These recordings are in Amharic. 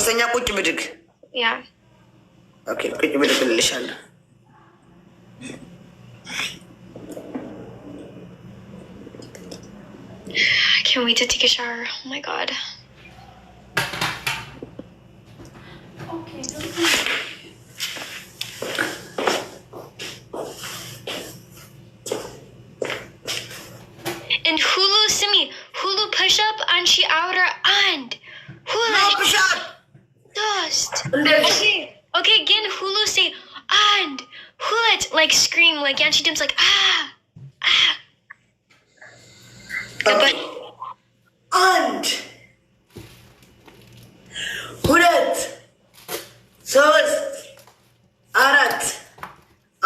ሶስተኛ ቁጭ ብድግ ያ ኦኬ ቁጭ ብድግ ልልሻለሁ I can't wait to take a shower. Oh my god. Okay. And Hulu, Simi, Hulu push up and she outer and Hulu. No push up. Dust. Okay, again, Hulu say and Hulu like scream like Yanchi Dim's like ah. አንድ ሁለት ሶስት አራት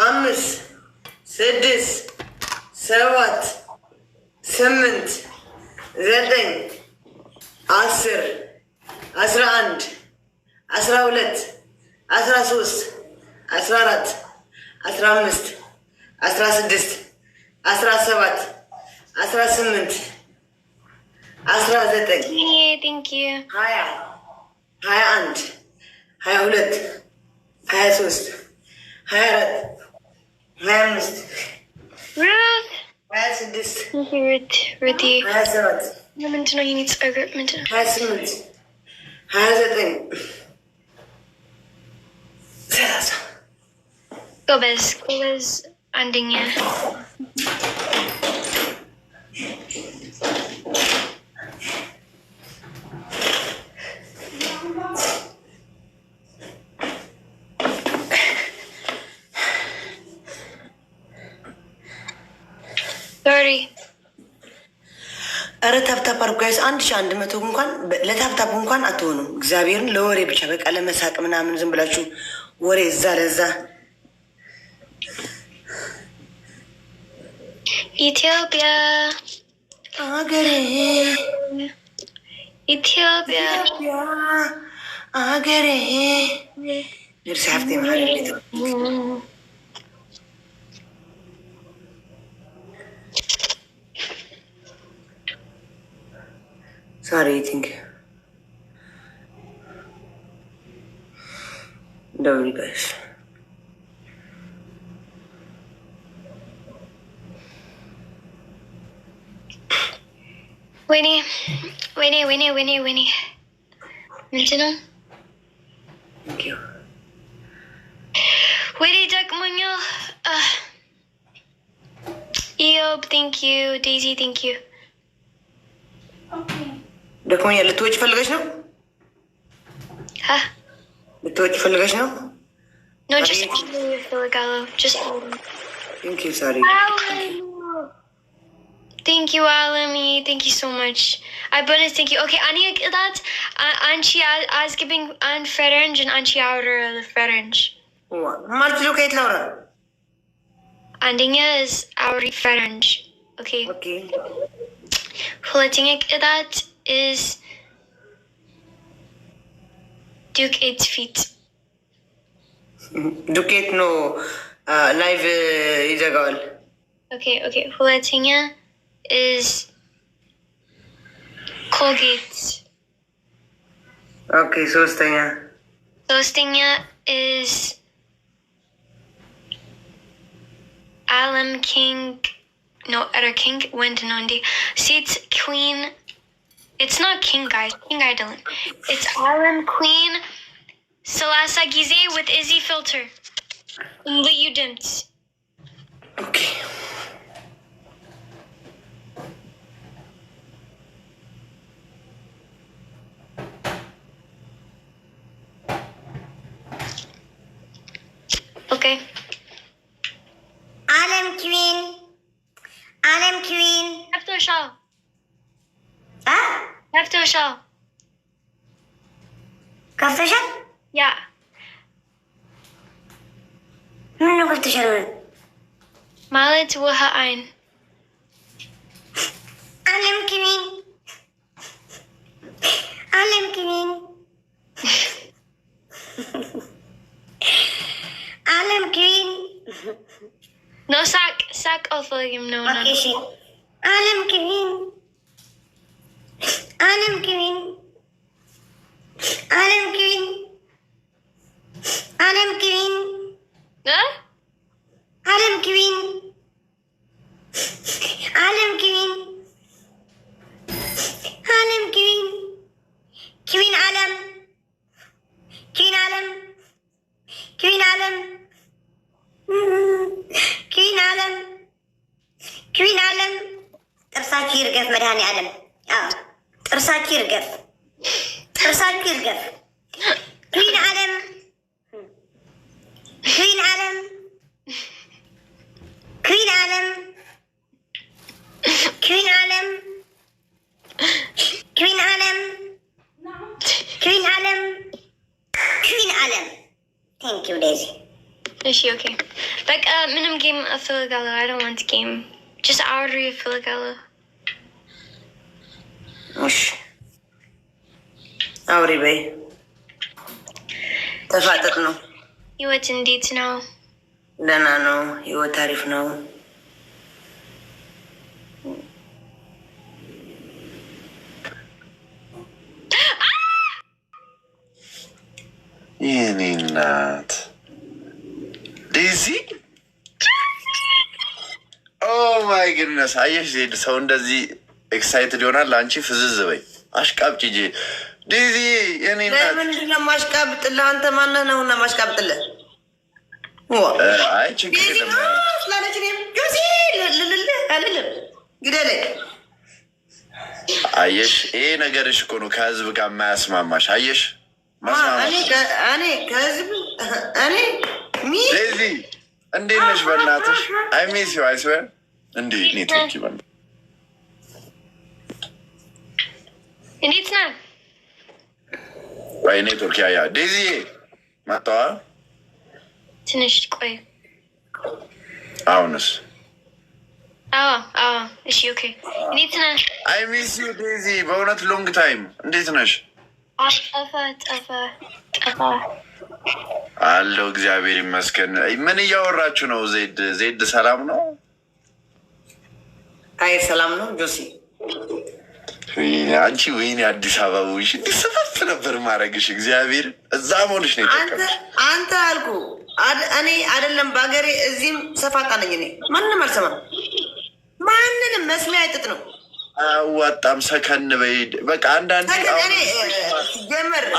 አምስት ስድስት ሰባት ስምንት ዘጠኝ 10 11 12 13 14 15 16 17 18 19 Thank you. 20 21 22 23 24 25 Ruth. 26 Thank you, Ruthie. 27 I'm meant to know he needs a grip. 28 29 30 Gomez ending ya. Sorry. ኧረ ታፕታፕ አድርጉ ጋይስ። 1100 እንኳን ለታፕታፕ እንኳን አትሆኑም። እግዚአብሔርን ለወሬ ብቻ በቃ ለመሳቅ ምናምን ዝም ብላችሁ ወሬ እዛ ለዛ ኢትዮጵያ አገሬ ኢትዮጵያ አገሬ ንርሳፍቴ ማለት Sorry, I think. Don't worry, guys. Winnie. Mention Thank you. Winnie, Dakmonyo. Eob, thank you. Daisy, thank you. Okay. ደክሞኛል። ልትወጪ ፈልገሽ ነው? ልትወጪ ፈልገሽ ነው? No, just Filigallo. Just Thank you, sorry. Thank you, Alami. Thank you so much. I bonus thank you. Okay, Ania that Anchi as giving an French and Anchi outer the French. March look at Laura. Andinya is our French. Okay. Okay. Huleting that is Duke 8 feet. Duke 8 no live is a girl. Okay. Huleting is Colgate. Okay, Sostanya. Sostanya is Alam King. No, other King went Nondi. Seats Queen. It's not King, guys. King Idolin. It's Alan Queen Salasa Gize with Izzy filter. But you didn't. Okay. Okay. Alam Queen. After a shawl. Huh? After a shawl. Confession? Yeah. No confession. Malet Waha Ein. Alam Queen. Alam Queen. No sack of him, no. Okay, Alam Queen. Alam Queen. ዓለም ኩዊን ዓለም ኩዊን ዓለም ኩዊን ዓለም ጥርሳችሁ ይርገፍ መድኃኒዓለም ጥርሳችሁ ይርገፍ ጥርሳችሁ ይርገፍ ኩዊን ዓለም ኩዊን ዓለም ኩዊን ዓለም ኩዊን ዓለም ኩዊን ዓለም ኩዊን ዓለም ኩዊን ዓለም ቴንክ ዩ ዴዚ Is she okay? Like, minimum game of Filigalo. I don't want the game. Just Audrey of Filigalo. Audrey, bay. Tafatat no. You want indeed to know? Dana no. You want tarif no. Yeni nat. ዴዚ ኦ ማይ ግድነስ አየሽ ዜድ ሰው እንደዚህ ኤክሳይትድ ይሆናል። ለአንቺ ፍዝዝ በይ አሽቃብጭ ጄ ዴዚ የኔ ናት። ለምንድን ነው ማሽቃብጥልህ? አንተ ማነህ ነው እና ማሽቃብጥልህ? አይ ችግር የለም ስላለች ጆሲ ልልልህ አልልም ግደለኝ። አየሽ ይሄ ነገርሽ እኮ ነው ከህዝብ ጋር የማያስማማሽ። አየሽ እኔ ከህዝብ እኔ ዴዚ እንዴት ነሽ? በእናትሽ አይ ሚስ ዩ አይስዌር እንዴ ኔትወርክ ይበል እንዴት ነህ? ወይ ኔትወርክ ያ ዴዚ መጣዋ ትንሽ ቆይ። አሁንስ? እሺ ኦኬ። እንዴት ነህ? አይ ሚስ ዩ ዴዚ በእውነት ሎንግ ታይም። እንዴት ነሽ? ጠፋ አለው እግዚአብሔር ይመስገን። ምን እያወራችሁ ነው? ዜድ ሰላም ነው? አይ ሰላም ነው ጆሲ። አንቺ ወይኔ አዲስ አበባ ውሽ እንዲሰፋፍ ነበር ማድረግሽ። እግዚአብሔር እዛ መሆንሽ ነው የጠቀምሽ። አንተ አልኩ እኔ አይደለም በሀገሬ እዚህም ሰፋጣ ነኝ እኔ። ማንንም አልሰማም። ማንንም መስሚያ አይጥጥ ነው። አዋጣም ሰከን በይ በቃ። አንዳንዴ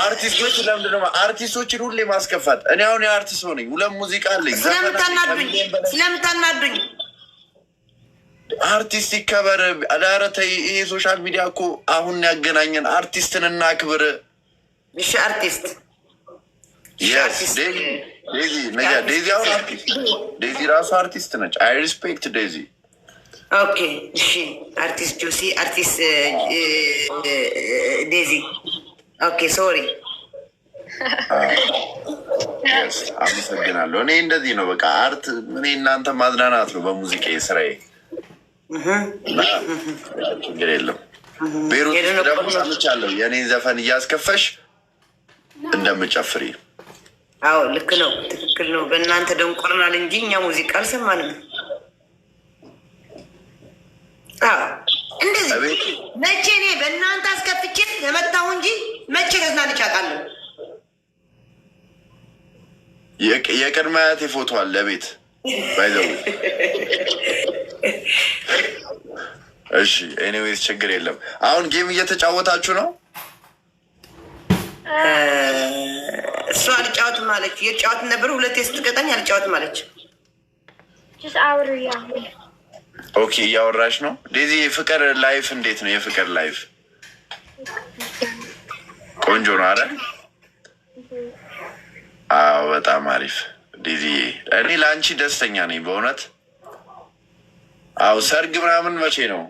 አርቲስቶች ለምንድን ነው አርቲስቶችን ሁሌ ማስከፋት? እኔ አሁን የአርቲስት ሆነኝ፣ ሁለት ሙዚቃ አለኝ። ስለምታናዱኝ አርቲስት ይከበር። ኧረ ተይ፣ ይሄ ሶሻል ሚዲያ እኮ አሁን ያገናኘን። አርቲስትን እናክብር። እሺ አርቲስት ዴዚ አሁን አርቲስት ዴዚ ራሱ አርቲስት ነች። አይ ሪስፔክት ዴዚ። ኦኬ እሺ አርቲስት ጆሲ አርቲስት ዴዚ ኦኬ ሶሪ አመሰግናለሁ። እኔ እንደዚህ ነው በቃ አርት እኔ እናንተ ማዝናናት ነው በሙዚቃ ስራዬ። ችግር የለም። ቤሩት ደግሞ ሰምቻለሁ የእኔን ዘፈን እያስከፈሽ እንደምጨፍሪ። አዎ ልክ ነው፣ ትክክል ነው። በእናንተ ደንቆርናል እንጂ እኛ ሙዚቃ አልሰማንም። እንደዚህ መቼ እኔ በእናንተ አስከፍቼ የመጣሁ እንጂ መቼ ተዝናንቼ አውቃለሁ? የቅድመ አያቴ ፎቶ አለ ቤት ባይዘው። እሺ ኤኒዌይስ ችግር የለም። አሁን ጌም እየተጫወታችሁ ነው? እሷ አልጫወትም አለች። እየተጫወትን ነበር። ሁለቴ ስትቀጣኝ አልጫወትም አለች። ኦኬ እያወራሽ ነው ዴዚ። የፍቅር ላይፍ እንዴት ነው? የፍቅር ላይፍ ቆንጆ ነው አይደል? አዎ በጣም አሪፍ ዴዚ። እኔ ለአንቺ ደስተኛ ነኝ በእውነት። አዎ ሰርግ ምናምን መቼ ነው?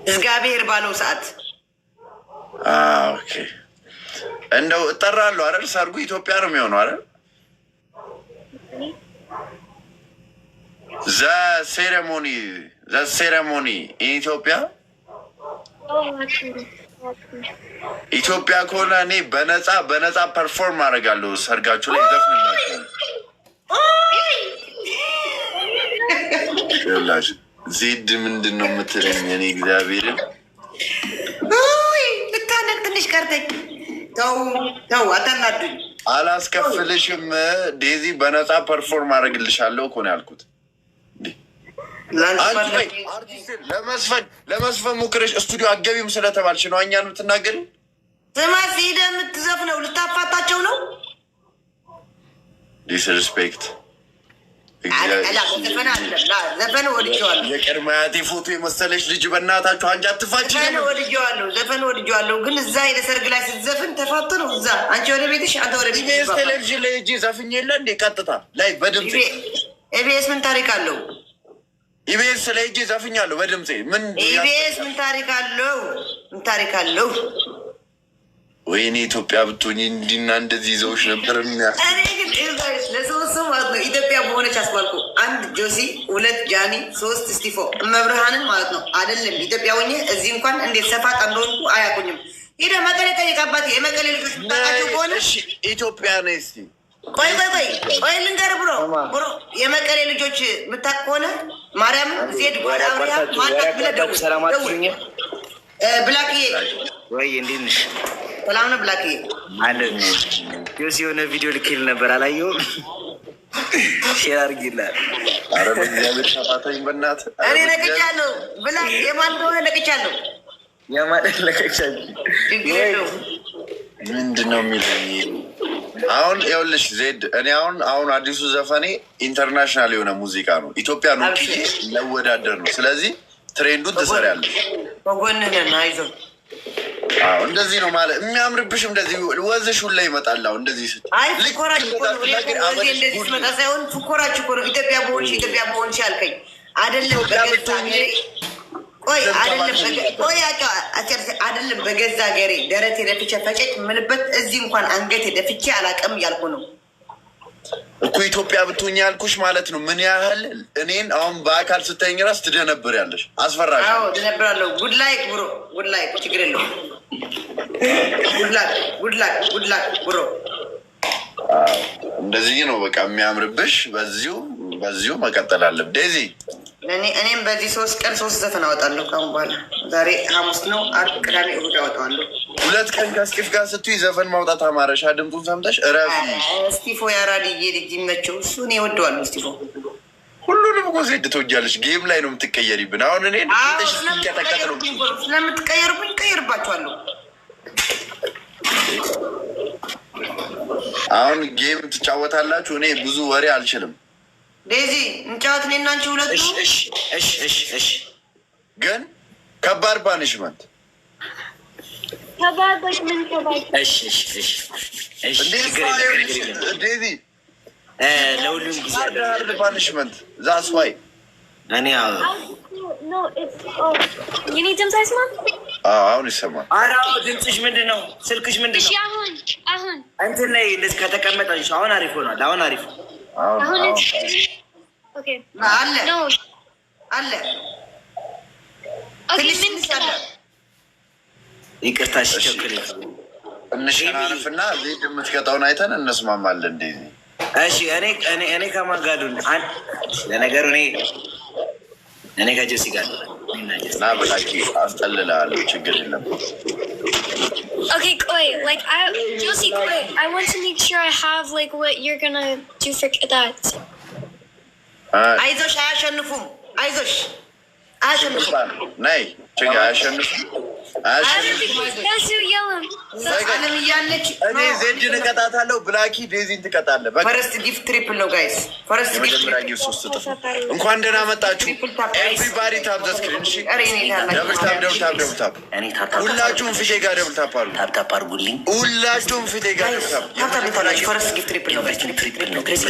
እግዚአብሔር ባለው ሰዓት። ኦኬ እንደው እጠራለሁ አይደል? ሰርጉ ኢትዮጵያ ነው የሚሆነው አይደል? ዘ ሴሬሞኒ ኢትዮጵያ ከሆነ እኔ በነፃ ፐርፎርም አደርጋለሁ ሰርጋችሁ ላይ ዘፍንላችሁ። ዜድ ምንድን ነው የምትለኝ? እኔ እግዚአብሔርን ልታነቅ ትንሽ ቀርተኝ። ተው አታናዱኝ። አላስከፍልሽም ዴዚ፣ በነፃ ፐርፎርም አደርግልሻለሁ እኮ ነው ያልኩት። ለመስፈን ሞክረሽ ስቱዲዮ አገቢም ስለተባልሽ ነው እኛን የምትናገሪ። ስማት ሄደህ የምትዘፍነው ልታፋታቸው ነው። ዲስሪስፔክት ዘፈን ወድጀዋለሁ። የቅድመ አያቴ ፎቶ የመሰለች ልጅ በእናታችሁ አንቺ አትፋች። ዘፈን ወድጀዋለሁ፣ ግን እዛ ሄደ ሰርግ ላይ ስትዘፍን ተፋቶ ነው። እዛ አንቺ ወደ ቤትሽ፣ አንተ ወደ ቤትሽ። ቴሌቪዥን ላይ እጅ ዘፍኝ የለ እንዴ? ቀጥታ ላይ በድምፅ ኢቢኤስ ምን ታሪክ አለው? ኢቢኤስ ላይ እጅ ዘፍኛለሁ በድምፄ። ምን ኢቢኤስ ምን ታሪክ አለው? ምን ታሪክ አለው? ወይኔ ኢትዮጵያ ብትሆኝ እንዲና እንደዚህ ይዘውሽ ነበር። እኔ ግን ለሶስት ሰው ማለት ነው ኢትዮጵያ በሆነች አስባልኩ። 1 ጆሲ፣ 2 ጃኒ፣ 3 ስቲፎ መብርሃንን ማለት ነው። አይደለም ኢትዮጵያ ሆኜ እዚህ እንኳን እንዴት ሰፋጣ እንደሆንኩ አያውቁኝም። ሄደ መቀሌ ጠይቃባት። የመቀሌ ልጆች ምታውቃቸው ከሆነ ኢትዮጵያ ነ ስ ቆይ ልንገርህ ብሮ የመቀሌ ልጆች ምታውቅ ከሆነ ማርያምን ዜድ ጎዳብሪያ ማናት ብለህ ደውል። ብላክዬ ወይ እንዴት ነሽ? ሰላም ነው ብላክዬ? አለን ዮሲ የሆነ ቪዲዮ ልኬል ነበር አላየሁም። ሼር አድርጊላል። ኧረ በእግዚአብሔር ተፋታኝ በእናትህ። እኔ ነቅቻለሁ። ብላክ የማን እንደሆነ ነቅቻለሁ። የማን ነቅቻለሁ? ምንድን ነው የሚለኝ? አሁን ይኸውልሽ ዜድ፣ እኔ አሁን አዲሱ ዘፈኔ ኢንተርናሽናል የሆነ ሙዚቃ ነው። ኢትዮጵያን ወክዬ ለወዳደር ነው። ስለዚህ ትሬንዱን ትሰሪያለሽ። በጎንህ ነን፣ አይዞህ። አዎ እንደዚህ ነው ማለት የሚያምርብሽም እንደዚህ ወዝሽ ሁላ ይመጣል። አሁን እንደዚህ ስትይ አይ ፍኮራችሁ እኮ ነው። እንደዚህ ሲመጣ ሳይሆን ፍኮራችሁ እኮ ነው። ኢትዮጵያ በሆንሽ ያልከኝ አይደለም። በገዛ ሀገሬ አይደለም በገዛ ሀገሬ ደረቴ ደፍቼ ፈጨጭ የምልበት እዚህ እንኳን አንገቴ ደፍቼ አላውቅም እያልኩ ነው እኮ። ኢትዮጵያ ብትሆኝ ያልኩሽ ማለት ነው። ምን ያህል እኔን አሁን በአካል ስታይኝ ራስ ትደነብር ያለሽ አስፈራሽ። አዎ ደነብራለሁ። ጉድላይክ ብሮ ጉድላይክ፣ ችግር የለውም። ጉድላክ ብሮ። እንደዚህ ነው በቃ የሚያምርብሽ። በዚሁ መቀጠል አለብ ዴዚ። እኔም በዚህ 3 ቀን 3 ዘፈን አወጣለሁ። ካሁን በኋላ ዛሬ ሐሙስ ነው፣ ዓርብ፣ ቅዳሜ፣ እሑድ አወጣዋለሁ። 2 ቀን ከስቂፍ ጋር ስትይ ዘፈን ማውጣት አማረሻ። ድምፁን ሰምተሽ እረፊ። ስቲፎ ያራድዬ ልጅ ይመቸው። እሱ እኔ እወደዋለሁ። ስቲፎ ሁሉንም እኮ ዜድ ትወጃለሽ። ጌም ላይ ነው የምትቀየሪብን። አሁን እኔ ስለምትቀየር ነው ስለምትቀየርብኝ እቀየርባቸዋለሁ። አሁን ጌም ትጫወታላችሁ። እኔ ብዙ ወሬ አልችልም። ዴዚ እንጫወት፣ እኔ እና አንቺ ሁለቱ። እሺ ግን ከባድ ፓኒሽመንት ዴዚ ለሁሉም ጊዜ ፓኒሽመንት ዛስ ዋይ እኔ የኔ ድምፅ አይስማም። አሁን ይሰማል። ኧረ ድምፅሽ ምንድን ነው? ስልክሽ ምንድን ነው? አሁን እንትን ላይ እንደዚህ ከተቀመጠሽ አሁን አሪፍ ሆኗል። አሁን አሪፍ አለ። ይቅርታ ቸክል እንሽናንፍና ዜድ የምትቀጣውን አይተን እንስማማለን። እንደዚ እሺ። እኔ ከማን ጋር ለነገሩ እኔ ከጆሲ ጋር ና ብላኪ አስጠልላለሁ። ችግር የለም። Okay, Koi, like Josie, Koi, I want to make sure I have like what you're gonna do for that. አይዞሽ አያሸንፉም። አይዞሽ ነይ ችግር አያሸንፉም። ዓለም እያለች እኔ ዜድን እቀጣታለሁ። ብላኪ ዴዚን ትቀጣለህ። ፈረስት ጊፍት ትሪፕል ነው ጋይስ። የመጀመሪያ ጊፍት 3 እጥፍ። እንኳን ደህና መጣችሁ። ኤቭሪባዲ ታፕ ዘ ስክሪን። እሺ ደብል ታፕ። ሁላችሁም ፊቴ ጋር ደብል ታፕ አድርጉ። ታፕ አድርጉልኝ። ሁላችሁም ፊቴ ጋር ደብል ታፕ። ፈረስት ጊፍት ትሪፕል ነው ጋይስ። ትሪፕል ነው ጋይስ።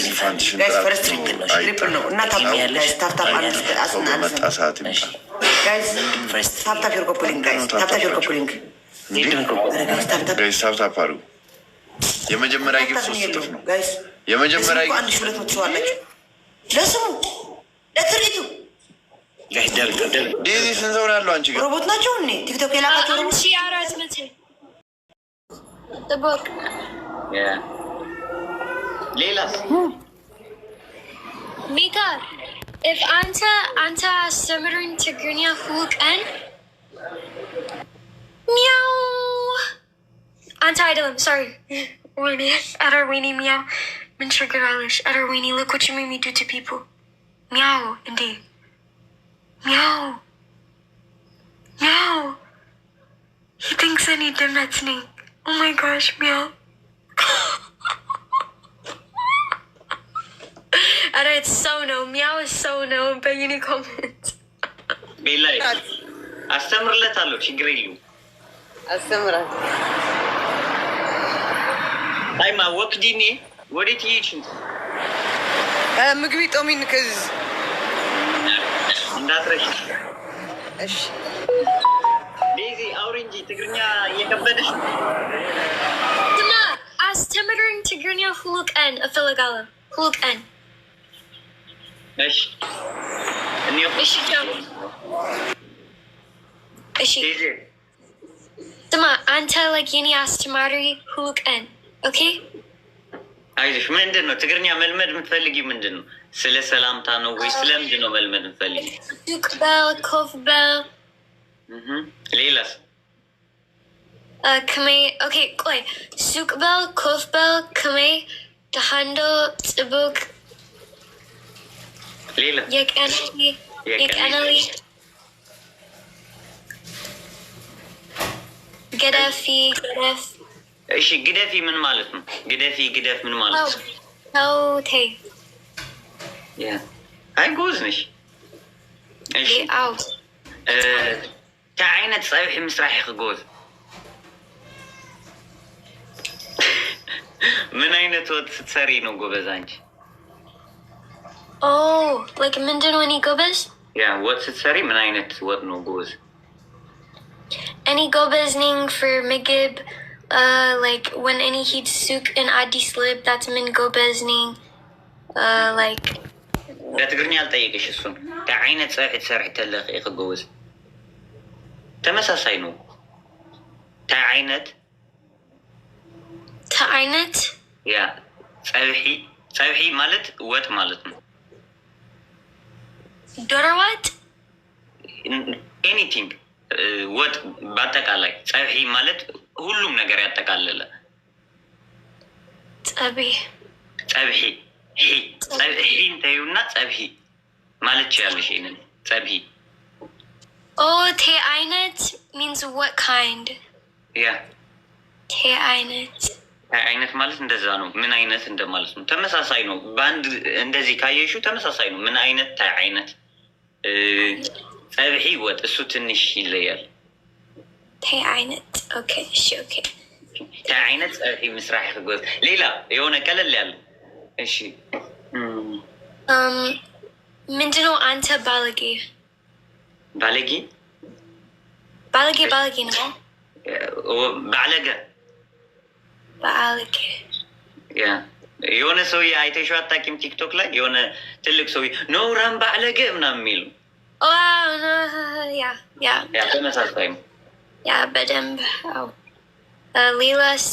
ፈረስት ትሪፕል ነው እና ታፕ ታፕ ሰዓት ጋይስ ታፕ ዮር ኮፕሊንግ ጋይስ ታፕ ዮር ኮፕሊንግ ጋይስ ታፕ አድርጉ። የመጀመሪያ ጊፍት 3 እጥፍ ነው ጋይስ። የመጀመሪያ ጊፍት 1200 ሰው አላችሁ። ለስሙ ለትሪቱ ጋይስ ደብል ዴዚ ስንት ሰው ነው ያለው? አንቺ ጋር ሮቦት ናቸው እኔ ቲክቶክ የላካቸው ሮቦት the book. Yeah. ሌላስ Mika, if anta summerin Tigrinya Hulkan meow anta idolum, sorry. Winnie, Adarwini meow. Min sugar Irish. Adarwini, look what you made me do to people. Meow, indeed. Meow. Meow. He thinks I need demetning. Oh my gosh, meow. Alright, it's so no. Meow is so no. But you need comment. Be like. አስተምርለታለሁ ችግር የለውም። አስተምራለሁ። አይማ ወክዲኒ ወዴት ይሄድሽ? ምግቢ ጦሚን ከዝ እንዳትረሽ። እሺ ዴዚ አውሪ እንጂ ትግርኛ እየከበደሽ ነው። እና አስተምረኝ ትግርኛ ሁሉ ቀን እፈልጋለሁ። ሁሉ ቀን። እሺ እሺ ቻው። እሺ ስማ አንተ like የኔ አስተማሪ ሁሉ ቀን ኦኬ? አይዞሽ። ምንድን ነው ትግርኛ መልመድ የምትፈልጊው? ምንድን ነው? ስለ ሰላምታ ነው ወይ ስለምንድን ነው መልመድ የምትፈልጊው? ሱቅ በል ኮፍ በል ሌላስ? ከመይ ኦኬ ቆይ ሱቅ በል ኮፍ በል ከመይ ደሃንዶ ጽቡቅ ሌላ የቀነሊ ግደፊ ግደፍ። እሺ ግደፊ ምን ማለት ነው? ግደፍ ምን ማለት ነው? ተውቴ አይ ጎዝ ነሽ። እሺ አው ከዓይነት ፀብሒ ምስራሕ ክጎዝ ምን አይነት ወጥ ስትሰሪ ነው ጎበዝ አንቺ? ኦ ላይክ ምንድን ነው እኔ ጎበዝ? ያ ወጥ ስትሰሪ ምን አይነት ወጥ ነው ጎበዝ? እኔ ጎበዝ ነኝ for ምግብ like when any ሂድ ሱቅ in አዲስ ልብ that's ምን ጎበዝ ነኝ like በትግርኛ አልጠየቅሽ እሱን ከዓይነት ፀብሒ ትሰርሒ ተለኽ ኢኸ ጎበዝ ተመሳሳይ ነው። ተዓይነት ያ ፀብሒ ማለት ወጥ ማለት ነው። ዶሮ ወጥ ኤኒቲንግ ወጥ በአጠቃላይ ፀብሒ ማለት ሁሉም ነገር ያጠቃለለ ፀብሒ እንተዩና ፀብሒ ማለት ይችላለሽ። ይሄንን ፀብሒ ቴ አይነት means what kind? ያ ቴ አይነት ማለት እንደዛ ነው። ምን አይነት እንደማለት ነው። ተመሳሳይ ነው። በአንድ እንደዚህ ካየሽው ተመሳሳይ ነው። ምን አይነት ታይ አይነት ፀብሒ ወጥ እሱ ትንሽ ይለያል። ታይ አይነት ኦኬ እሺ ኦኬ ታይ አይነት ፀብሒ ምስራሕ ይጎዝ ሌላ የሆነ ቀለል ያለ እሺ ምንድነው አንተ ባለጌ ነው ባለጌ ያ የሆነ ሰውዬ አይተሽው አታውቂም? ቲክቶክ ላይ የሆነ ትልቅ ሰውዬ ኖራም ባለጌ ምናምን የሚሉ ያ ተመሳሳይ ነው። ያ በደንብ አዎ። ሌላስ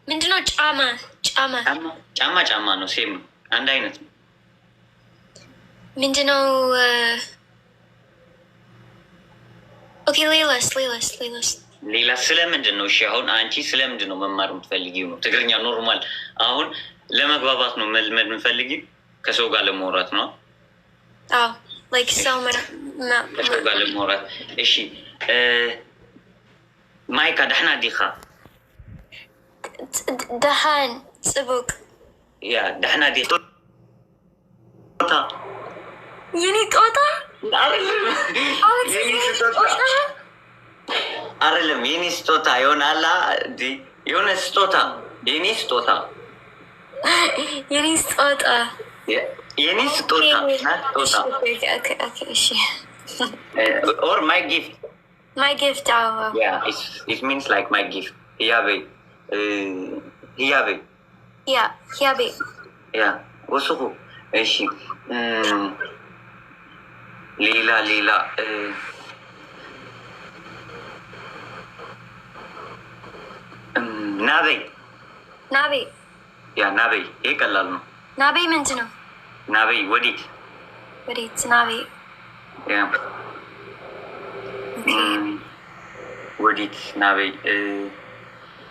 ምንድነው? ጫማ ነው። ሴም ነው። አንድ አይነት ነው። ምንድነው? ኦኬ ሌላስ ሌላ ስለምንድን ነው? እሺ አሁን አንቺ ስለምንድን ነው መማር የምትፈልጊው? ነው ትግርኛ ኖርማል አሁን ለመግባባት ነው መልመድ የምትፈልጊው? ከሰው ጋር ለማውራት ነው? አዎ ላይክ ሰው ከሰው ጋር ለማውራት። እሺ ማይካ ደህና ዲኻ? ደሃን ጽቡቅ ያ ደህና ዲኻ? የኔ ጦጣ አይደለም የኔ ስጦታ ይሆናላ እንዴ? የሆነ ስጦታ የኔ ስጦታ or my gift yeah it means like my gift hiyabe yeah ወሱሁ እሺ ሌላ ናቤ ያ ናቤ ይሄ ቀላል ነው። ናቤ ምንድን ነው? ናቤ ወዴት ናቤ ያ ወዴት ናቤ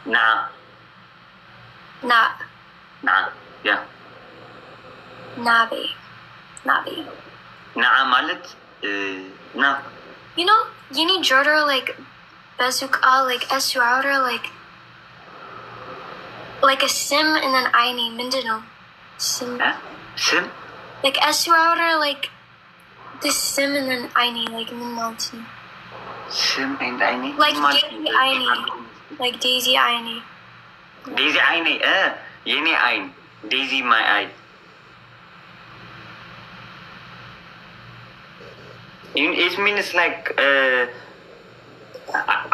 ና ያ ናቤ ና ማለት No. You know, Yeni Jordan like Bazooka, like Esu outer, like a sim and then Aini, Mindino. Sim. Huh? Sim? Like Esu outer, like this sim and then Aini, like Min. Sim and Aini? Like Daisy Aini. Like Daisy Aini. Daisy Aini, Yeni Ain. Daisy my eye. It means like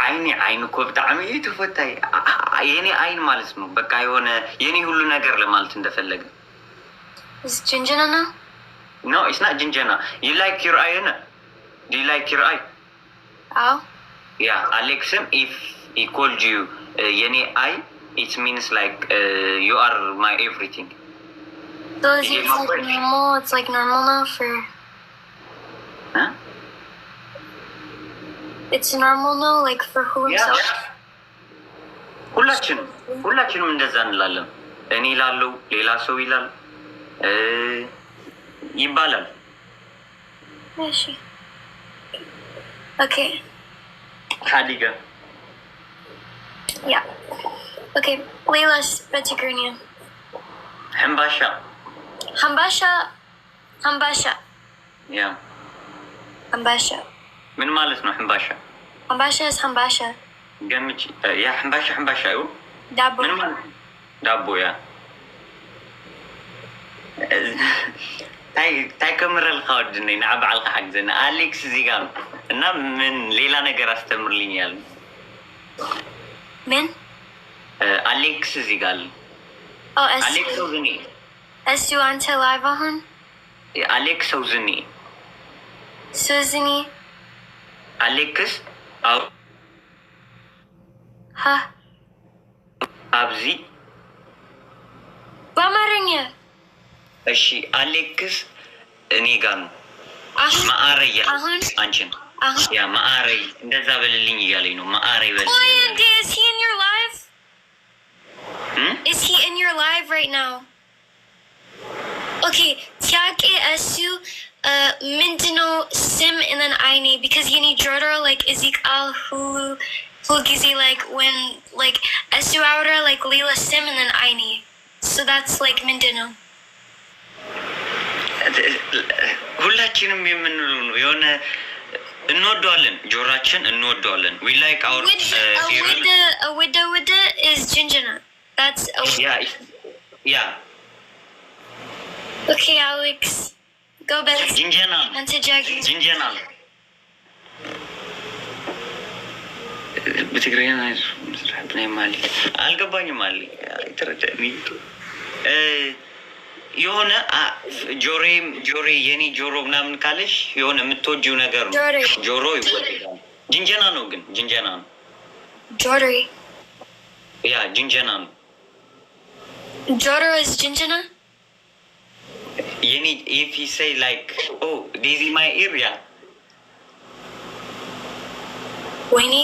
አይን እኮ በጣም የተፈታይ የኔ አይን ማለት ነው። በቃ የሆነ የኔ ሁሉ ነገር ለማለት እንደፈለገ Is Jinjana now? No, it's not Jinjana. You like your eye, no? Do you like your eye? Oh. Yeah, Alexim, if he called you yeni eye, it means like you are my everything. So is it like normal? It's like normal now for... Huh? It's normal now, like for who himself? ሁላችንም እንደዛ እንላለን። እኔ እላለሁ፣ ሌላ ሰው ይላል ይባላል። እሺ Okay. Hadiga. Yeah. Okay, Leila's Betigrania. Hambasha. Hambasha. Yeah. Hambasha. من مالت نو Hambasha. Hambasha is Hambasha. قمتي يا Hambasha أيوه. Dabo. من مالت دابو يا. تاي كاميرا الخارج إني نعب على الحق زين أليكس زيغان. أنا من ليلى نقدر أستمر لينيال. من؟ أليكس زيغال. Oh, أليكس وزني. Esu ante live on? أليكس وزني. Suzini. أليكس أو. Ha. أبزي. Bamarinha. أشي أليكس نيغان. ማአረያ አንቺን ያ ማአረይ እንደዛ በልልኝ እያለኝ ነው። ማአረይ በል። Is he in your live? Is he in your live right now? Okay, Tiake Esu, Mindino, Sim, and then Aini, because you need Jordor, like Ezekiel, Hulugizi, like when, like Esu outer, like Leela, Sim, and then Aini. So that's like Mindino. ሁላችንም የምንሉ ነው የሆነ እንወደዋለን ጆራችን እንወደዋለን we like our with is Jinjana. That's yeah okay Alex go back Jinjana Jinjana በትግርኛ ነው ማለት አልገባኝም አለ ተረዳኝ የሆነ ጆሬ የኔ ጆሮ ምናምን ካለሽ የሆነ የምትወጂው ነገር ነው ጆሮ ይወደዳል ጅንጀና ነው ግን ጅንጀና ነው ጆሮ ያ ጅንጀና ነው ጆሮ is ጅንጀና የኔ if you say like oh this is my area ወይኔ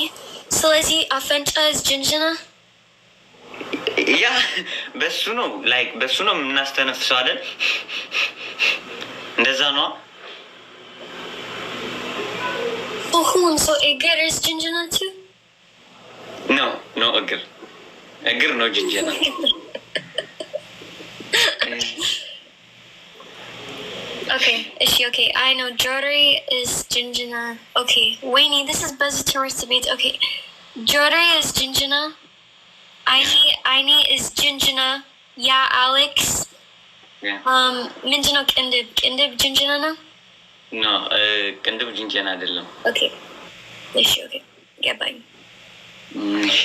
ስለዚህ አፈንጫ is ጅንጀና ያ በሱ ነው ላይክ በሱ ነው የምናስተነፍሰው አይደል እንደዛ ነው so እግር is ጅንጀና too no እግር ነው ጅንጀና okay I know Jori is ጅንጀና okay Wayne this is buzz tourist debate okay Jori is ጅንጀና Aini is Jinjana. Yeah, Alex. Yeah. Mindino Kindib Jinjana now? No, Kindib Jinjana አይደለም. Okay. Okay. Yeah, bye. እሺ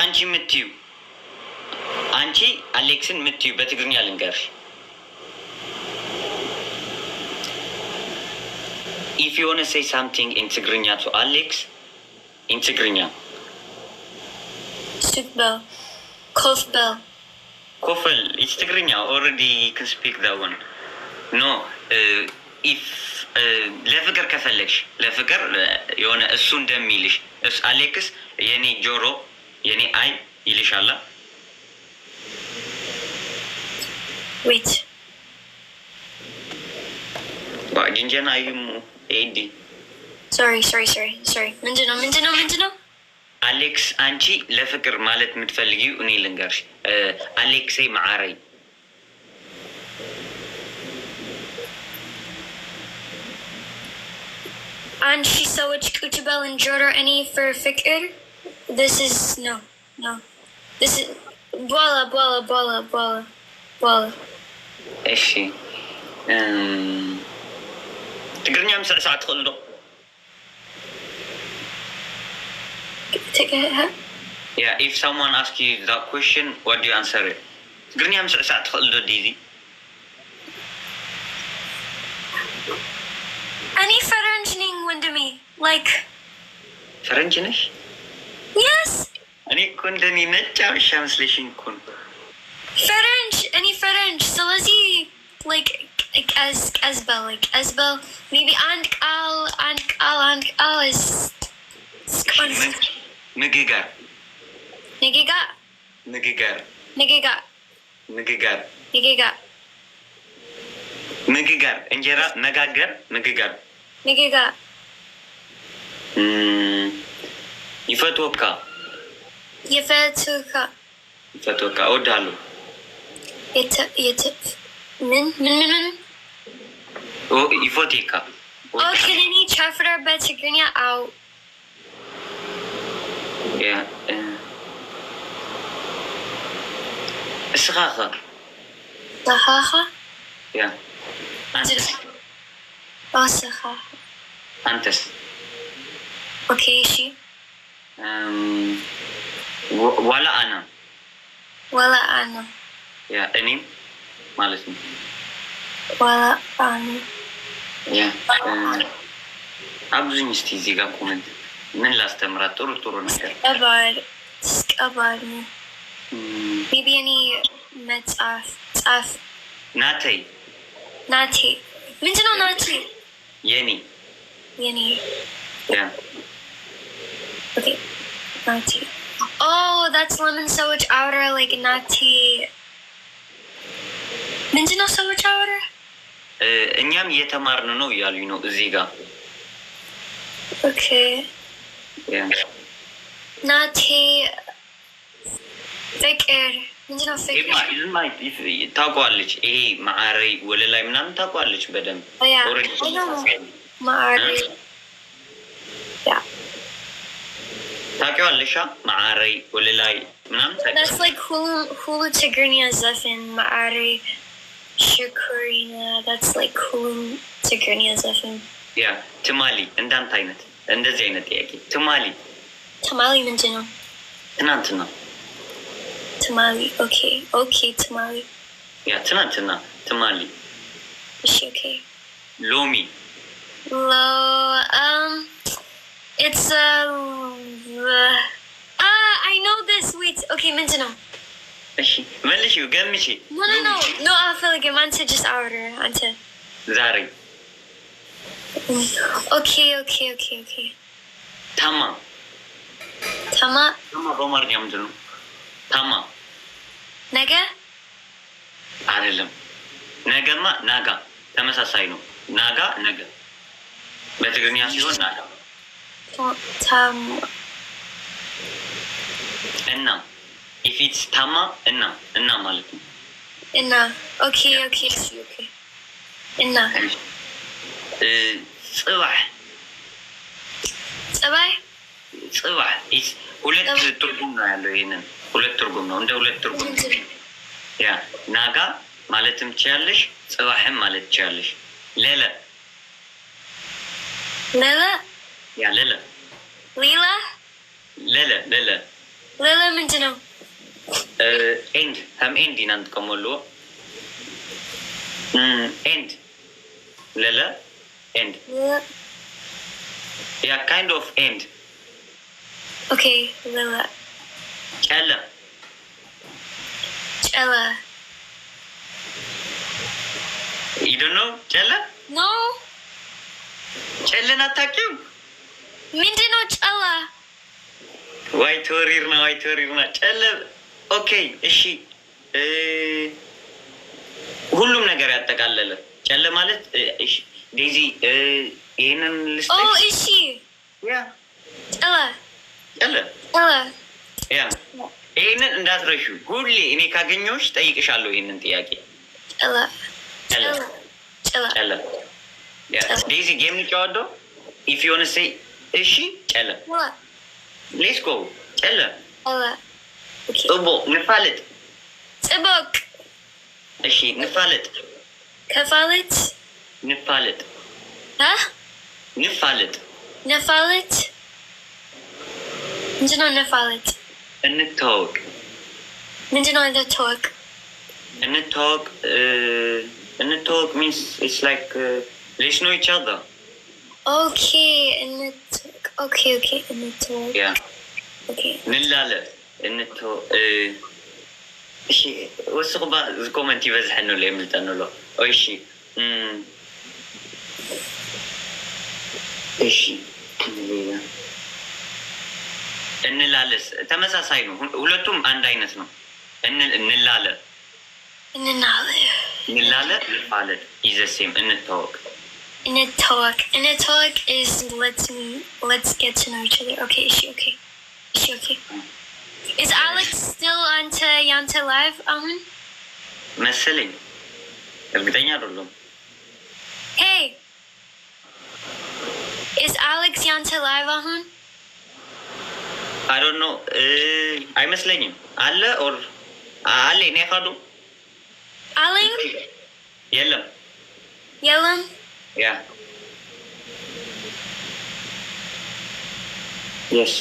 አንቺ ምትዩ አንቺ አሌክስን ምትዩ በትግርኛ ልንገርሽ if you want to say something in Tigrinya to Alex in Tigrinya Sukbel. Kofbel. Kofel. It's Tigrinya. Already you can speak that one. No. If ለፍቅር ከፈለግሽ ለፍቅር የሆነ እሱ እንደሚልሽ እሱ አሌክስ የኔ ጆሮ የኔ አይ ይልሻላ Wait. ጅንጀና ይሙ ኤዲ sorry ምንድነው አሌክስ አንቺ ለፍቅር ማለት የምትፈልጊው እኔ ልንገርሽ አሌክሴ ማዓረይ አንቺ ሰዎች ቁጭ በል እንጆሮ እኔ for ፍቅር this is no this is በኋላ እሺ ትግርኛ ምስዕሳዕ ትኽእል ዶ Yeah, if someone asks you that question, what do you answer it? ትግርኛ ምስዕሳዕ ትኽእል ዶ ዲዚ እኔ ፈረንጅ ነኝ ወንድሜ like ፈረንጅ ነሽ yes እኔ እኮ እንደኔ ነጭ አበሻ መስለሽኝ እኮ ነው እኔ ፈረንጅ ስለዚህ like Ezbel maybe አንድ ቃል is ንግጋር እንጀራ መጋገር ንግጋር ይፈትወካ እወድሃለሁ ምን ይፎቴካ ከኔ ቸፍረ በትግርኛ አው እስኻኸ አንተስ ኦኬ እሺ ዋላ አና እኔም ማለት ነው ዋላ አና አብዙኝ እስቲ እዚህ ጋር ኮመንት ምን ላስተምራት ጥሩ ነገር ስቀባል ሜቢ እኔ መጽሐፍ ናቴ ምንድነው ናቴ የኔ okay ናቴ that's lemon ሰዎች አውራ like ናቴ ምንድነው ሰዎች አውራ እኛም እየተማርን ነው እያሉኝ ነው እዚህ ጋር okay ናቴ ፍቅር ምንድነው ፍቅር ታውቀዋለች ይሄ ማዓረይ ወለላይ ምናምን ታውቀዋለች በደንብ ማዓረይ ታውቂዋለሽ ማዓረይ ወለላይ ምናምን that's like ሁሉ ትግርኛ ዘፈን ማዓረይ ሽኩሪና that's like ሁሉ ትግርኛ ዘፈን ትማሊ እንዳንተ አይነት እንደዚህ አይነት ጥያቄ ትማሊ ምንድነው ትናንትና ትማሊ okay ትማሊ ትናንትና ትማሊ እሺ okay ሎሚ it's I know this wait okay ምንድነው እሺ መልሺው ገምቺ no አልፈልግም አንተ just order አንተ ዛሬ okay ታማ በአማርኛ ምንድን ነው ታማ ነገ አይደለም ነገማ ናጋ ተመሳሳይ ነው ናጋ ነገ በትግርኛ ሲሆን ናጋ ታማ እና if it's ታማ እና ማለት ነው እና okay እና ጽባህ ሁለት ትርጉም ነው ያለው ይሄንን ሁለት ትርጉም ነው እንደ ሁለት ትርጉም ናጋ ማለትም ትችያለሽ ጽባህም ማለት ትችያለሽ ሌላ ምንድነው ኤንድ ከም ኤንድ ኢና ንጥቀመሉ ኤንድ ሌላ ኤንድ kind of end okay ሌላ ጨለ you don't know ጨለ no ጨለን አታውቂውም ምንድነው ጨላ ዋይ ተወሪርና ጨለ ኦኬ እሺ ሁሉም ነገር ያጠቃለለ ጨለ ማለት ዴዚ ይህንን ልስጥሽ። Oh, is she? ያ Ella. ጨለ ያ ይህንን እንዳትረሹ። ሁሌ እኔ ካገኘሁሽ ጠይቅሻለሁ ይህንን ጥያቄ። Ella. ጨለ ጨለ ያ ዴዚ ጌም እንጫወተው። ኢፍ ዩ ዋንት ሴይ እሺ ጨለ What? ሌትስ ጎ ጨለ Ella. Okay. ጥቦ ንፋልጥ። Tsibok. እሺ ንፋልጥ Kafalit. ንፋልጥ Huh? ንፋልጥ Nefalit. Mindino Nefalit. እንታወቅ Mindino Netalk. እንታወቅ እንታወቅ means it's like let's know each other. Okay, Netalk. Okay, Netalk. Yeah. Okay. ንላለ እንታወቅ እሺ ወስኹ ባ ዝኮመንት ይበዝሐኑ ለይምልጠኑሎ እሺ እሺ እንላለስ ተመሳሳይ ነው። ሁለቱም አንድ አይነት ነው። እንላለ እንላለ ልፋለድ ይዘሴም እንታወቅ Netalk is let's get to know each other. Okay, is she okay? Is Alex still onto Yanta Live, Alan? መሰለኝ እርግጠኛ አይደለም። Hey! Is Alex Yanta Live, Alan? I don't know. አይመስለኝም። አለ ኦር አለ እኔ ካዱ Alan? የለም። Yelam? Yeah. Yes.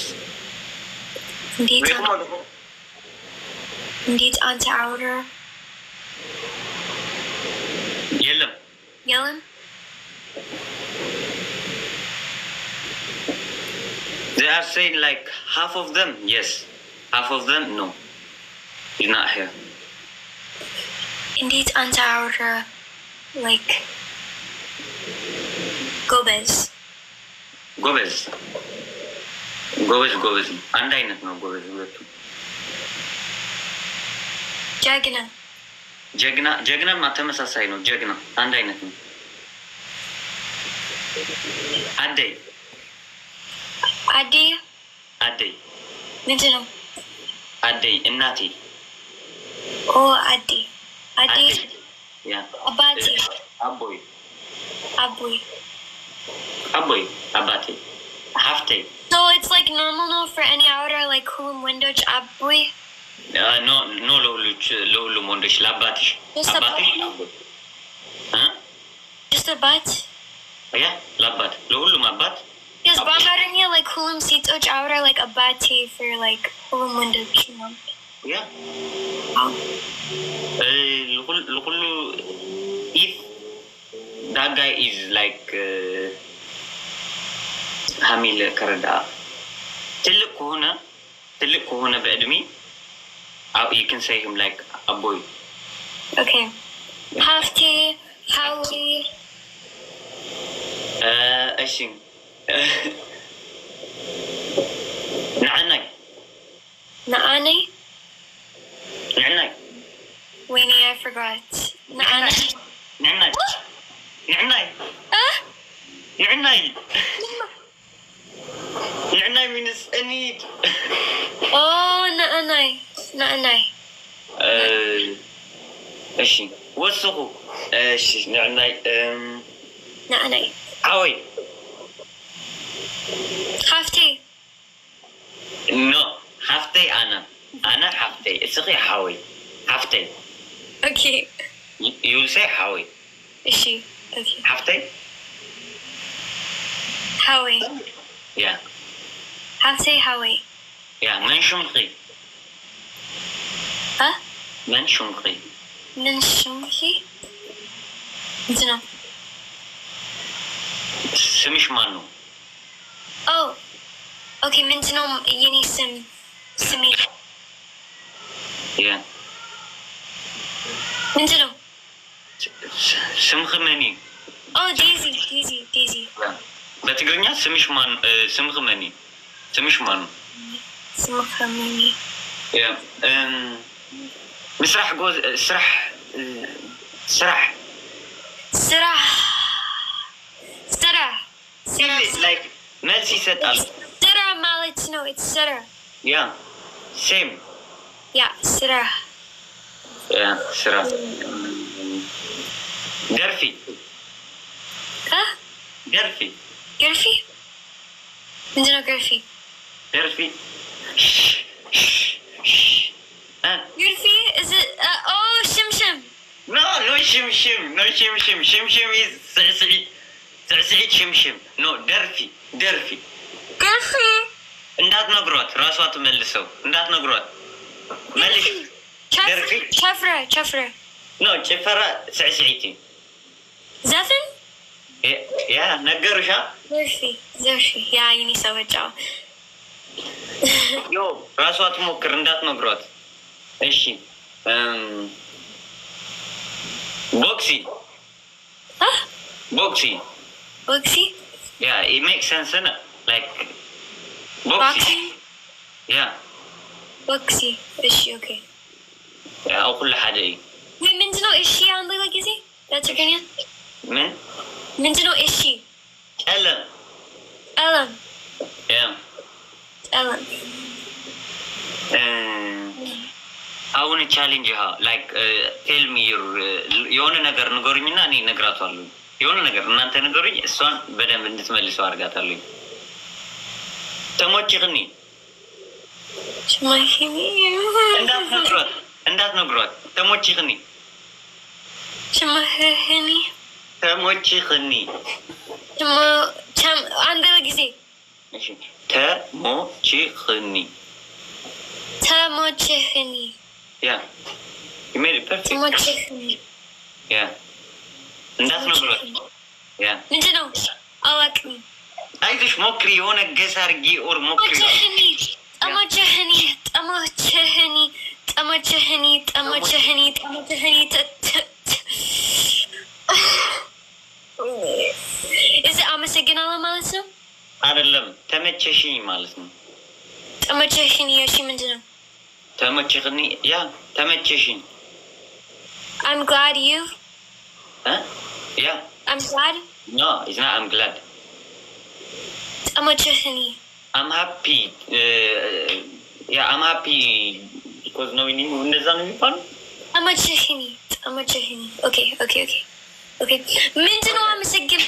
Indeed onto outer. የለም። Yelam? They are saying like half of them, yes. Half of them, no. He's not here. Indeed onto outer, like, Gomez. ጎበዝ አንድ አይነት ነው። ጎበዝ ሁለቱ። ጀግናማ ተመሳሳይ ነው። ጀግና አንድ አይነት ነው። አደይ ምንድን ነው? አደይ እናቴ። አደይ አባቴ። አቦይ አባቴ። ሀፍቴ። So it's like normal no for any outer like kulum window aboy. No ለሁሉም ወንዶች ለአባትሽ አባትሽ አቦይ። Just a butt? Yeah, ለአባት ለሁሉም አባት። Because Bambaranya like kulum seats outer like abate for like kulum window, you know. Yeah. ለሁሉ if that guy is like ሀሚል ከረዳ ትልቅ ከሆነ በእድሜ you can say him like a boy. Okay. Hafti, Howie. እሺ نعناي Wait, I forgot. نعناي means need. Oh, نعناي. እሺ ወስኹ እሺ نعناي عوي Hafti. No, حفتي أنا حفتي. اسقي حوي حفتي. Okay. You say حوي. Is she? Okay. حفتي. Howie. Yeah. Hafti Howie. Yeah. من شمخي. Huh? من شمخي. No. سمش مانو. Oh. Okay, Mintino Yini Simi. Yeah. Mintino. سمخمني. Oh, Daisy. Yeah. በትግርኛ ስምሽ ማን? ስምخمني. ስምሽ ማን? سمخمني. Yeah. مسرح جوز سرح Sarah. Like መልስ ይሰጣል። Sarah ማለት ነው. It's Sarah. Yeah. Same. Yeah, Sarah. Yeah, Sarah. Garfi. Huh? Garfi. Garfi? ምንድን ነው Garfi? Garfi. Garfi? Is it? Oh, Shimshim. No Shimshim. No Shimshim. Shimshim is ስዕስዒት ሽምሽም ኖ ደርፊ Garfi. እንዳትነግሯት ራሷ ትመልሰው እንዳትነግሯት መልሽ ደርፊ ቸፍረ ኖ ጭፈራ ስዕስዒት ዘፈን ያ ነገሩሻ ዘርፊ ያ ይኒ ሰበጫው ዮ ራሷ ትሞክር እንዳትነግሯት እሺ ቦክሲ ያ it makes sense in it like boxing yeah boxing እሺ ኦኬ او كل حدا ايه ምንድነው እሺ አንድ ጊዜ ለትግርኛ ምንድነው እሺ ቀለም yeah አሁን ቻሌንጅ like tell me your የሆነ ነገር ንገሩኝና እኔ እነግራታለሁ የሆነ ነገር እናንተ ንገሩኝ እሷን በደንብ እንድትመልሰው አድርጋታለሁ ተሞችግኒ እንዳትነግሯት ተሞችግኒ አንድ ጊዜ እሺ ተሞችግኒ yeah you made it perfect yeah እንዳትነግሯት yeah ምንድነው አላውቅም አይዞሽ ሞክሪ የሆነ ገሳ አድርጊ ኦር ሞክሪ ጠመቸህኒ እዚህ አመሰግናለሁ ማለት ነው አይደለም ተመቸሽኝ ማለት ነው ጠመቸህኒ እሺ ምንድነው ተመቸህኒ ያ ተመቸሽኝ I'm glad you yeah I'm glad no it's not I'm glad ጠመቸህኒ I'm happy yeah I'm happy because no we እንደዛ ነው የሚባለው ጠመቸህኒ okay ምንድነው አመሰግን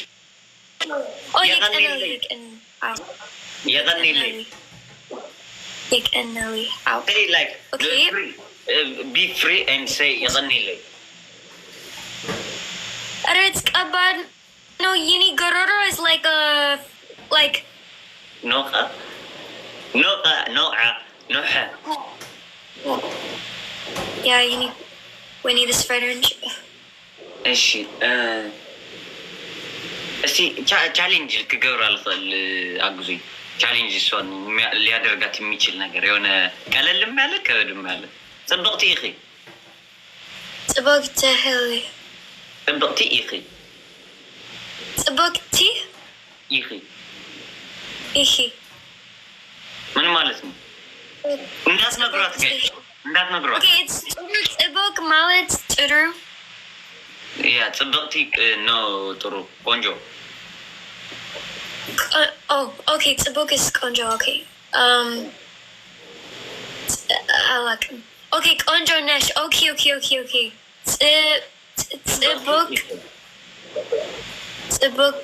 የቀነልኝ say like okay be free and say የቀነልኝ it's ከባድ no yini gororo is like نوحة yeah you need we need this French እሺ እስቲ ቻሌንጅ ትገብራለህ አግዙኝ ቻሌንጅ እሷን ሊያደርጋት የሚችል ነገር የሆነ ቀለልም ያለ ከበድም ያለ ጽብቅቲ ይኺ ምን ማለት ነው እንዳትነግሯት okay it's ጽብቅ ማለት ጥሩ ያ ጽብቅቲ ነው ጥሩ ቆንጆ oh okay ጽብቅ is ቆንጆ okay I like okay ቆንጆ ነሽ okay ጽብቅ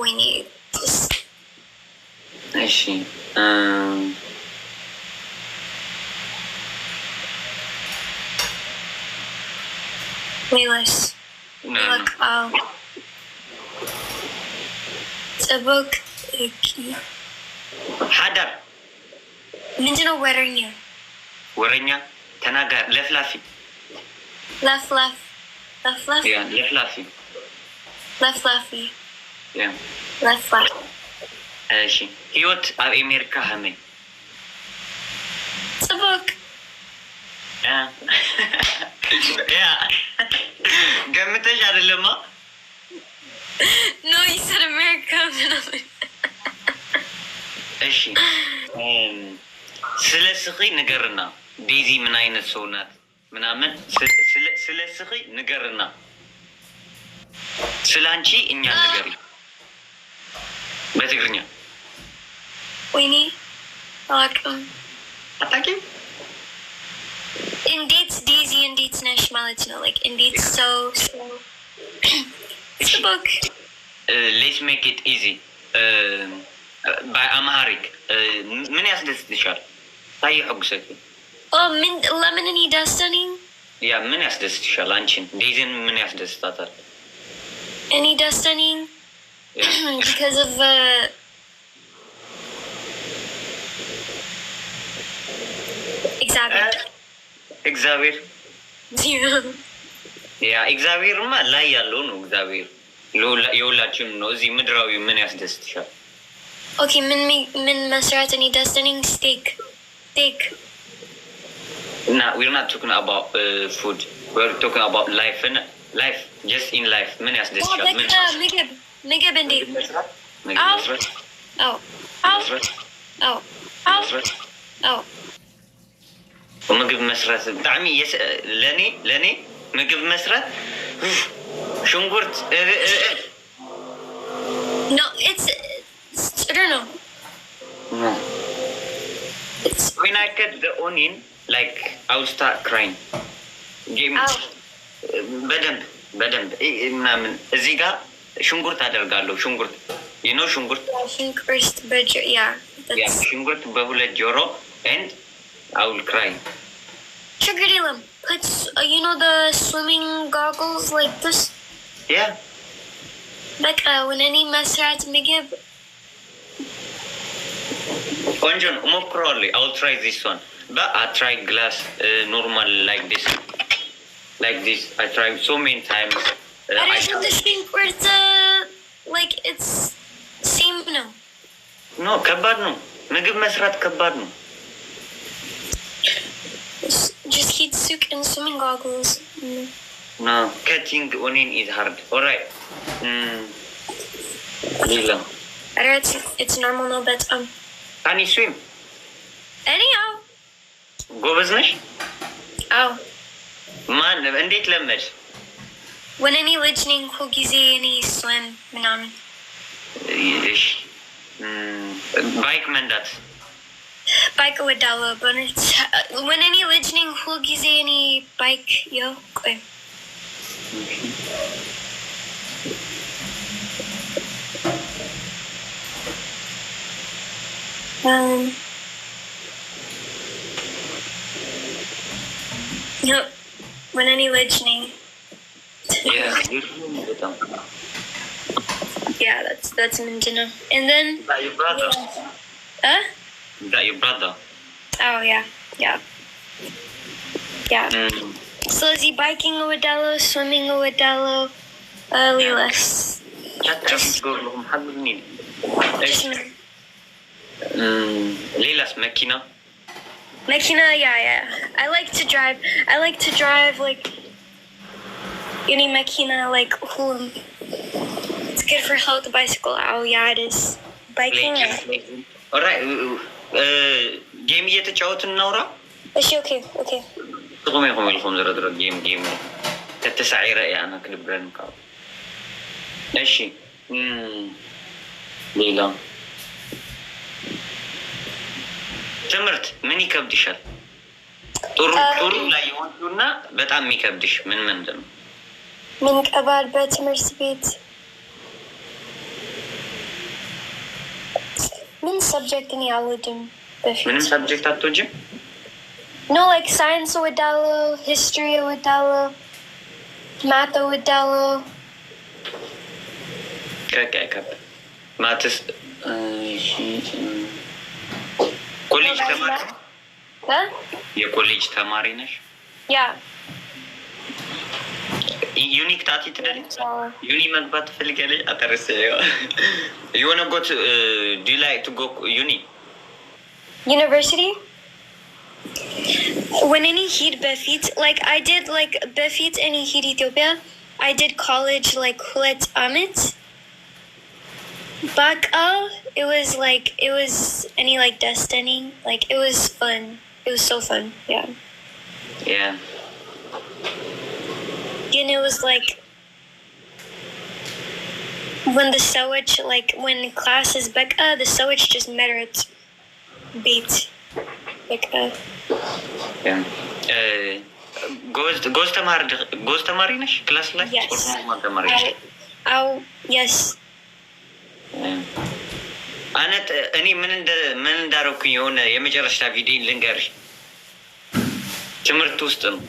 we need this እሺ Milas. Look, ጽብቅ ሐደር ምንድነው ወረኛ ተናጋሪ ለፍላፊ ያ ለፍላፊ ያ እሺ ህይወት ኣብ አሜሪካ ሀመይ ጽብቅ ያ ገምተሽ አይደለማ no you said America እሺ ስለ ስኺ ንገርና ዴዚ ምን አይነት ሰው ናት ምናምን ስለ ስኺ ንገርና ስለ አንቺ እኛ ነገር በትግርኛ ወይኔ አላውቅም። አታውቂም? እንዴት ዴዚ እንዴት ነሽ ማለት ነው። like እንዴት so it's a book. Let's make it easy. በአምሃሪክ ምን ያስደስትሻል? ታይ ሕጉሰት ምን ለምን እኔ ደስተኝ? ያ ምን ያስደስትሻል? አንቺን ዴዚን ምን ያስደስታታል? እኔ ደስተኝ because of እግዚአብሔር ያ እግዚአብሔርማ ላይ ያለው ነው። እግዚአብሔር የሁላችንም ነው። እዚህ ምድራዊ ምን ያስደስትሻል? ኦኬ ምን መስራት እኔ ደስተኝ? ስቴክ Nah, we're not talking about food. We're talking about life and life, just in life. ምን ያስደስታል? ምግብ እንዴ? ምግብ መስራት በጣም ለኔ ምግብ መስራት ሽንኩርት No, it's I don't know. No. When I cut the onion, like I will start crying. በደንብ ምናምን እዚህ ጋር ሽንኩርት አደርጋለሁ። ሽንኩርት ሽንኩርት በሁለት ጆሮ and I will cry. ችግር የለም. Put you know the swimming goggles like this? Yeah. በቃ when እኔ መስራት ምግብ ቆንጆ ነው። እሞክረዋለሁ. I will try this one. But I tried glass normal like this. I tried so many times. I think the ሽንኩርት like it's same ነው. No, ከባድ ነው. ምግብ መስራት ከባድ ነው. Just heat soup and swimming goggles. No, cutting onion is hard. Alright. Lila. It's normal no, but Can you swim? anyhow. ጎበዝ ነሽ? አዎ። ማን እንዴት ለመድሽ? when እኔ ልጅ ነኝ ሁል ጊዜ እኔ swim ምናምን። እሺ ባይክ መንዳት ባይክ እወዳለሁ በእውነት when እኔ ልጅ ነኝ ሁል ጊዜ እኔ ባይክ ቆይ no when any listening yeah that's Minjana and then is that your brother? Is that your brother? Oh yeah so is he biking Owadalo, swimming Owadalo, Lilas Lilas መኪና yeah I like to drive like any mekina like it's good for health bicycle. Oh yeah it is biking. Alright game እየተጫወትን እናውራ እሺ okay تقومي لكم زرادر جيم تتسعير أنا كلبرن كاب ماشي ليلا تمرت مني كبدشات طور لا يوانتونا بتعمي كبدش من مندم من قبل بتمرس بيت من subject إني أودم من subject أتوجم no like science ودالو history ودالو math ودالو كاب maths كوليج تماري يا كوليج تماري نش yeah ዩኒክ ታቲ ትደል ዩኒ መግባት ፈልገለኝ አተረሰዩ you want to go to do you like to go uni university when any heat befit like I did like befit any heat Ethiopia I did college like hulet amit back it was any like destiny like it was fun it was so fun yeah and it was like when the sewage, like when class is Becca, the sewage just merit beat Becca. ጎዝ ተማሪ ነሽ ክላስ ላይ? Yes. አነት እኔ ምን እንዳረኩኝ የሆነ የመጨረሻ ቪዲዮ ልንገርሽ። ትምህርት ውስጥ ነው